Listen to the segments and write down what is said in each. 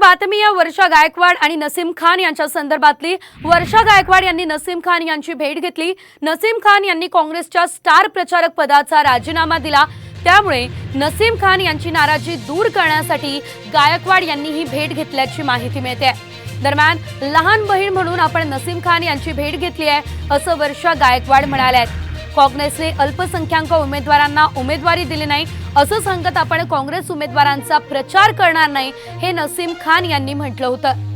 बातमी या वर्षा गायकवाड आणि नसीम खान यांच्या संदर्भातली। वर्षा गायकवाड यांनी नसीम खान यांची भेट घेतली। नसीम खान यांनी काँग्रेसच्या स्टार प्रचारक पदाचा राजीनामा दिला, त्यामुळे नसीम खान यांची नाराजी दूर करण्यासाठी गायकवाड यांनी ही भेट घेतल्याची माहिती मिळते। दरम्यान लहान बहीण म्हणून आपण नसीम खान यांची भेट घेतली आहे असं वर्षा गायकवाड म्हणाल्यात। काँग्रेसने अल्पसंख्याक उमेदवारांना उमेदवारी दिली नाही असं सांगत आपण काँग्रेस उमेदवारांचा प्रचार करणार नाही हे नसीम खान यांनी म्हटलं होतं।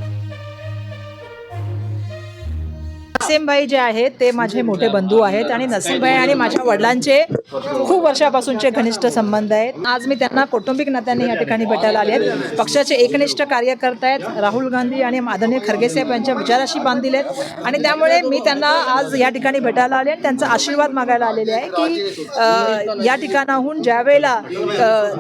नसीम भाई जे आहेत ते माझे मोठे बंधू आहेत आणि नसीम भाई आणि माझ्या वडिलांचे खूप वर्षापासूनचे घनिष्ठ संबंध आहेत। आज मी त्यांना कौटुंबिक नात्याने या ठिकाणी भेटायला आले आहेत। पक्षाचे एकनिष्ठ कार्यकर्ते आहेत, राहुल गांधी आणि आदरणीय खरगे साहेब यांच्या विचाराशी बांधील आहेत आणि त्यामुळे मी त्यांना आज या ठिकाणी भेटायला आले आणि त्यांचा आशीर्वाद मागायला आलेले आहे की या ठिकाणाहून ज्यावेळेला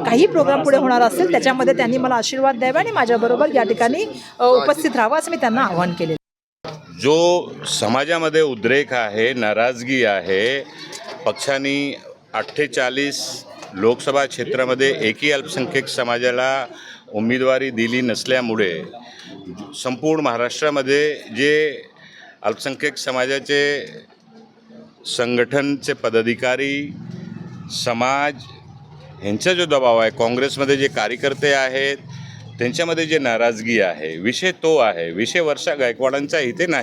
काही प्रोग्राम पुढे होणार असेल त्याच्यामध्ये त्यांनी मला आशीर्वाद द्यावा आणि माझ्याबरोबर या ठिकाणी उपस्थित राहावं असं मी त्यांना आवाहन केले। जो समाजामध्ये उद्रेक आहे, नाराजगी आहे, पक्षाने 48 लोकसभा क्षेत्रामध्ये एकही अल्पसंख्याक समाजाला उमेदवारी दिली नसल्यामुळे संपूर्ण महाराष्ट्रामध्ये जे अल्पसंख्याक समाजाचे संघटनचे पदाधिकारी, समाज यांचा जो दबाव आहे, काँग्रेसमध्ये जे कार्यकर्ते आहेत त्यांच्यामध्ये जे नाराजगी आहे, विषय तो आहे। विषय वर्षा गायकवाडांचा इथे नाही।